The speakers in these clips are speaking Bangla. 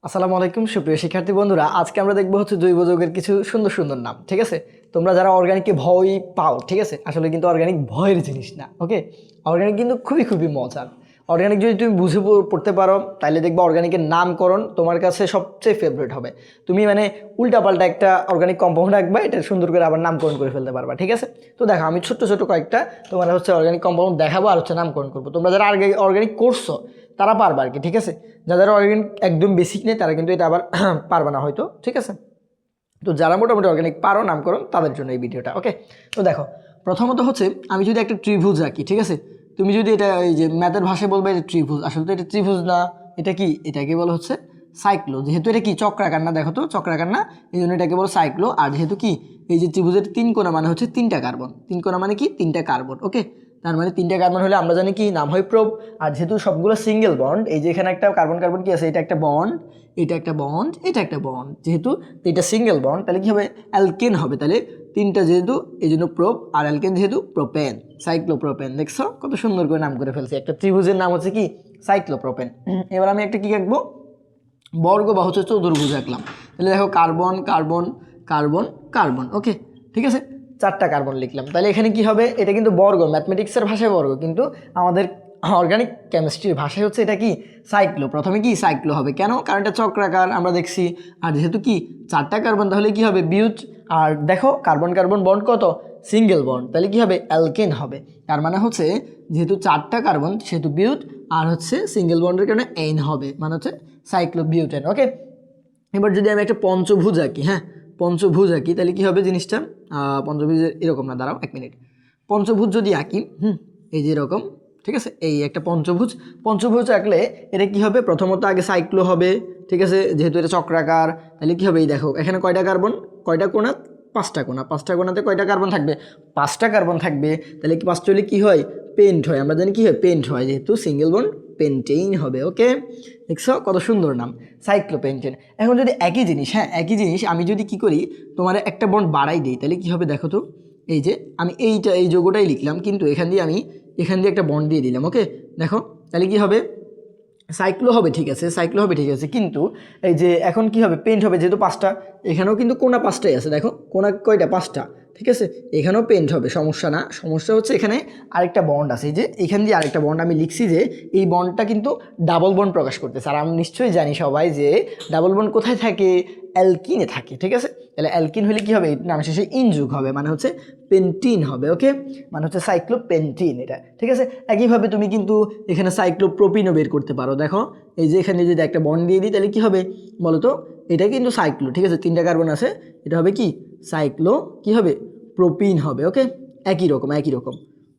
আসসালামু আলাইকুম সুপ্রিয় শিক্ষার্থী বন্ধুরা, আজকে আমরা দেখবো হচ্ছে জৈব যৌগের কিছু সুন্দর সুন্দর নাম। ঠিক আছে, তোমরা যারা অর্গানিককে ভয় পাও, ঠিক আছে, আসলে কিন্তু অর্গানিক ভয়ের জিনিস না। ওকে, অর্গানিক কিন্তু খুবই খুবই মজার। অর্গানিক যদি তুমি বুঝে পড়তে পারো তাহলে দেখবা অর্গানিকের নামকরণ তোমার কাছে সবচেয়ে ফেভারিট হবে। তুমি মানে উল্টাপাল্টা একটা অর্গানিক কম্পাউন্ড রাখবা, এটা সুন্দর করে আবার নামকরণ করে ফেলতে পারবা। ঠিক আছে, তো দেখো আমি ছোট্ট ছোট কয়েকটা তোমার হচ্ছে অর্গানিক কম্পাউন্ড দেখাবো আর হচ্ছে নামকরণ করবো। তোমরা যারা আগে অর্গানিক করছো তারা পারবা আর কি। ঠিক আছে, যাদের অর্গানিক একদম বেসিক নেই তারা কিন্তু এটা আবার পারবে না হয়তো। ঠিক আছে, তো যারা মোটামুটি অর্গানিক পারো নামকরণ তাদের জন্য এই ভিডিওটা। ওকে, তো দেখো প্রথমত হচ্ছে আমি যদি একটা ত্রিভুজ রাখি, ঠিক আছে, তুমি যদি এটা এই যে ম্যাথের ভাষায় বলবে এটা ত্রিভুজ, আসলে তো এটা ত্রিভুজ না, এটা কি, এটাকে বলা হচ্ছে সাইক্লো। যেহেতু এটা কি চক্রাকার না, দেখো তো চক্রাকার না, এই জন্য এটাকে বলো সাইক্লো। আর যেহেতু কি এই যে ত্রিভুজের তিন কোণা মানে হচ্ছে তিনটা কার্বন, তিন কোণা মানে কি তিনটা কার্বন। ওকে, তার মানে তিনটা কার্বন হলে আমরা জানি কি নাম হয় প্রোব। আর যেহেতু সবগুলো সিঙ্গেল বন্ড, এই যে এখানে একটা কার্বন কার্বন কি আছে, এটা একটা বন্ড, এটা একটা বন্ড, এটা একটা বন্ড, যেহেতু এটা সিঙ্গেল বন্ড তাহলে কি হবে অ্যালকেন হবে। তাহলে তিনটা যেহেতু এই জন্য প্রোপ, আর অ্যালকেন যেহেতু প্রোপেন, সাইক্লোপ্রোপেন। দেখছো কত সুন্দর করে নাম করে ফেলছি, একটা ত্রিভুজের নাম হচ্ছে কি সাইক্লোপ্রোপেন। এবার আমি একটা কি আঁকবো, বর্গ বা হচ্ছে চতুর্ভুজ আঁকলাম। তাহলে দেখো কার্বন কার্বন কার্বন কার্বন। ওকে, ঠিক আছে, চারটা কার্বন লিখলাম। তাহলে এখানে কি হবে, এটা কিন্তু বর্গ, ম্যাথমেটিক্সের ভাষায় বর্গ, কিন্তু আমাদের অর্গানিক কেমিস্ট্রির ভাষায় হচ্ছে এটা কি সাইক্লো। প্রথমে কি সাইক্লো হবে, কেন, কারণ এটা চক্রাকার আমরা দেখছি। আর যেহেতু কি চারটা কার্বন তাহলে কি হবে বিউট। আর দেখো কার্বন কার্বন বন্ড কত, সিঙ্গেল বন্ড, তাহলে কি হবে অ্যালকেন হবে। তার মানে হচ্ছে যেহেতু চারটা কার্বন সেহেতু বিউট, আর হচ্ছে সিঙ্গেল বন্ডের কারণে এন হবে, মানে হচ্ছে সাইক্লোবিউটেন। ওকে, এবার যদি আমি একটা পঞ্চভুজ আঁকি, হ্যাঁ পঞ্চভুজ আঁকি তাহলে কি হবে জিনিসটা, পঞ্চভুজের এরকম না, দাঁড়াও এক মিনিট, পঞ্চভুজ যদি আঁকি, এই যে এরকম, ঠিক আছে, এই একটা পঞ্চভুজ, পঞ্চভুজ আঁকলে এটা কি হবে, প্রথমত আগে সাইক্লো হবে। ঠিক আছে, যেহেতু এটা চক্রাকার তাহলে কি হবে, এই দেখো এখানে কয়টা কার্বন, কয়টা কোণা, পাঁচটা কোণা, পাঁচটা কোণাতে কয়টা কার্বন থাকবে, পাঁচটা কার্বন থাকবে। তাহলে কি পাঁচটা হলে কী হয়, পেন্ট হয়, আমরা জানি কী হয় পেন্ট হয়, যেহেতু সিঙ্গেল বন্ড পেন্টেইন হবে। ওকে, দেখছো কত সুন্দর নাম সাইক্লোপেন্টেন। এখন যদি একই জিনিস, হ্যাঁ একই জিনিস আমি যদি কি করি, তোমার একটা বন্ড বাড়াই দিই তাহলে কি হবে দেখো তো, এই যে আমি এই যৌগটাই লিখলাম কিন্তু এখান দিয়ে আমি এখান দিয়ে একটা বন্ড দিয়ে দিলাম। ওকে, দেখো তাহলে কি হবে, সাইক্লো হবে, ঠিক আছে সাইক্লো হবে, ঠিক আছে, কিন্তু এই যে এখন কি হবে পেন্ট হবে, যেহেতু পাঁচটা, এখানেও কিন্তু কোনা পাঁচটাই আছে, দেখো কোনা কয়টা, পাঁচটা, ঠিক আছে, এখানেও পেন্ট হবে, সমস্যা না। সমস্যা হচ্ছে এখানে আরেকটা বন্ড আছে, এই যে এখান দিয়ে আরেকটা বন্ড আমি লিখছি, যে এই বন্ডটা কিন্তু ডাবল বন্ড প্রকাশ করতেছে। আর আমি নিশ্চয়ই জানি সবাই যে ডাবল বন্ড কোথায় থাকে, অ্যালকিনে থাকে। ঠিক আছে, তাহলে অ্যালকিন হলে কি হবে, নাম শেষে ইন যুগ হবে, মানে হচ্ছে পেন্টিন হবে। ওকে, মানে হচ্ছে সাইক্লোপেন্টিন এটা। ঠিক আছে, একইভাবে তুমি কিন্তু এখানে সাইক্লোপ্রোপিনও বের করতে পারো। দেখো এই যে এখানে যদি একটা বন্ড দিয়ে দিই তাহলে কি হবে বলো তো, এটা কিন্তু সাইক্লো, ঠিক আছে, তিনটা কার্বন আছে, এটা হবে কি সাইক্লো, কি হবে প্রোপিন হবে। ওকে, একই রকম একই রকম।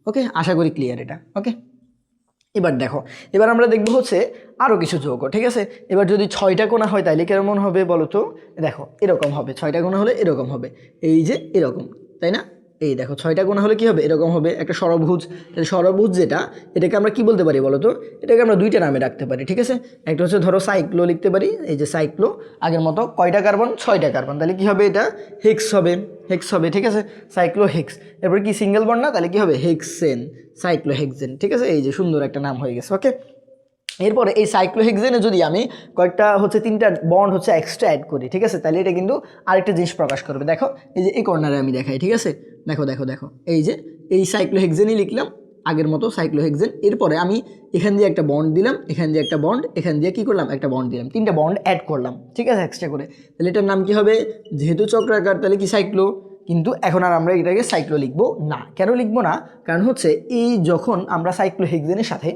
ওকে, আশা করি ক্লিয়ার এটা। ওকে, এবার দেখো, এবার আমরা দেখবো হচ্ছে আরও কিছু যৌগ। ঠিক আছে, এবার যদি ছয়টা কোণা হয় তাইলে কেমন হবে বলো তো, দেখো এরকম হবে, ছয়টা কোণা হলে এরকম হবে, এই যে এরকম, তাই না, এই দেখো ছয়টা কোণা হলে কি হবে এরকম হবে, একটা ষড়ভুজ। তাহলে ষড়ভুজ যেটা, এটাকে আমরা কি বলতে পারি বলো তো, এটাকে আমরা দুইটা নামে রাখতে পারি। ঠিক আছে, একটা হচ্ছে ধরো সাইক্লো লিখতে পারি, এই যে সাইক্লো, আগের মতো কয়টা কার্বন, ছয়টা কার্বন, তাহলে কি হবে এটা হেক্স হবে, হেক্স হবে। ঠিক আছে, সাইক্লো হেক্স। এরপর কি সিঙ্গেল বন্ড না, তাহলে কি হবে হেক্সেন, সাইক্লোহেক্সেন। ঠিক আছে, এই যে সুন্দর একটা নাম হয়ে গেছে। ওকে, এরপরে এই সাইক্লোহেক্সেনে যদি আমি কয়েকটা হচ্ছে তিনটা বন্ড হচ্ছে এক্সট্রা অ্যাড করি, ঠিক আছে, তাহলে এটা কিন্তু আরেকটা জিনিস প্রকাশ করবে। দেখো এই যে এই কর্নারে আমি দেখাই, ঠিক আছে, দেখো দেখো দেখো, এই যে এই সাইক্লোহেক্সেনই লিখলাম আগের মতো সাইক্লোহেক্সেন। এরপরে আমি এখান দিয়ে একটা বন্ড দিলাম, এখান দিয়ে একটা বন্ড, এখান দিয়ে কি করলাম একটা বন্ড দিলাম, তিনটা বন্ড অ্যাড করলাম, ঠিক আছে, এক্সট্রা করে। তাহলে এটার নাম কি হবে, যেহেতু চক্রাকার তাহলে কি সাইক্লো, কিন্তু এখন আর আমরা এটাকে সাইক্লো লিখবো না। কেন লিখবো না, কারণ হচ্ছে এই যখন আমরা সাইক্লোহেক্সেনের সাথে,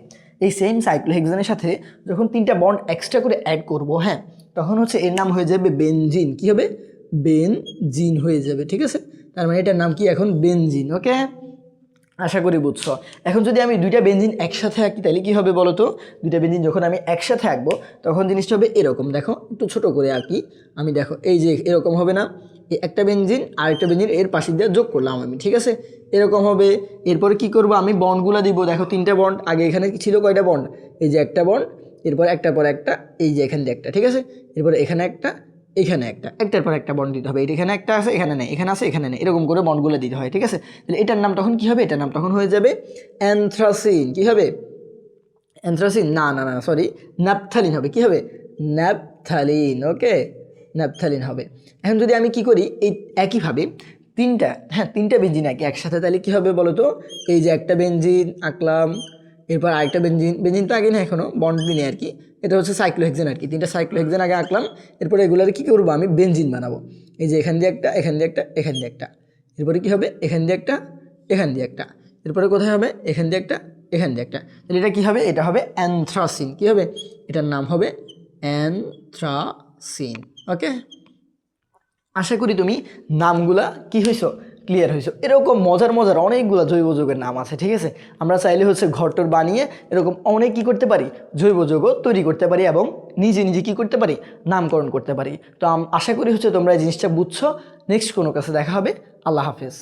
এই সেম সাইক্লোহেক্সেনের সাথে যখন তিনটা বন্ড এক্সট্রা করে অ্যাড করব, হ্যাঁ তখন হচ্ছে এর নাম হয়ে যাবে বেনজিন। কি হবে, বেনজিন হয়ে যাবে। ঠিক আছে, তার মানে এটার নাম কি এখন বেনজিন। ওকে, আশা করি বুঝছো। এখন যদি আমি দুইটা বেনজিন একসাথে আঁকি তাহলে কি হবে বলো তো, দুইটা বেনজিন যখন আমি একসাথে আঁকবো তখন জিনিসটা হবে এরকম। দেখো একটু ছোট করে আঁকি আমি, দেখো এই যে এরকম হবে না, এই একটা বেনজিন আর একটা বেনজিন এর পাশে দিয়ে যোগ করলাম আমি, ঠিক আছে, এরকম হবে। এরপরে কি করব, আমি বন্ডগুলো দিব, দেখো তিনটা বন্ড, আগে এখানে ছিল কয়টা বন্ড, এই যে একটা বন্ড, এরপর একটার পর একটা, এই যে এখান দিয়ে একটা, ঠিক আছে, এরপরে এখানে একটা, এখানে একটা, একটার পর একটা বন্ড দিতে হবে, এখানে একটা আছে এখানে নেই, এখানে আছে এখানে নেই, এরকম করে বন্ডগুলো দিতে হয়। ঠিক আছে, তাহলে এটার নাম তখন কি হবে, এটার নাম তখন হয়ে যাবে অ্যানথ্রাসিন। কি হবে, অ্যানথ্রাসিন না না না সরি, ন্যাপথালিন হবে। কি হবে, ন্যাপথালিন। ওকে, ন্যাপথালিন হবে। এখন যদি আমি কি করি, এই একইভাবে তিনটা বেঞ্জিন আঁকি একসাথে, তাহলে কি হবে বলো তো? এই যে একটা বেঞ্জিন আঁকলাম, এরপর আরেকটা বেঞ্জিন তো আগে না, এখনও বন্ড দিনে আর কি। এটা হচ্ছে সাইক্লোহেক্সেন আর কি, তিনটা সাইক্লোহেক্সেন আগে আঁকলাম। এরপরে এগুলার কী করবো, আমি বেঞ্জিন বানাবো। এই যে এখান দিয়ে একটা, এখান দিয়ে একটা, এখান দিয়ে একটা, এরপরে কী হবে, এখান দিয়ে একটা, এখান দিয়ে একটা, এরপরে কোথায় হবে, এখান দিয়ে একটা, এখান দিয়ে একটা। তাহলে এটা কী হবে, এটা হবে অ্যানথ্রাসিন। কী হবে, এটার নাম হবে অ্যানথ্রাসিন। ওকে, আশা করি তুমি নামগুলা কি হয়েছো, ক্লিয়ার হয়েছো। এরকম মজার মজার অনেকগুলো জৈব যৌগের নাম আছে, ঠিক আছে। আমরা চাইলে হচ্ছে ঘরটর বানিয়ে এরকম অনেক কী করতে পারি, জৈব যৌগ তৈরি করতে পারি এবং নিজে নিজে কী করতে পারি, নামকরণ করতে পারি। তো আশা করি হচ্ছে তোমরা এই জিনিসটা বুঝছো। নেক্সট কোনো কাছে দেখা হবে। আল্লাহ হাফেজ।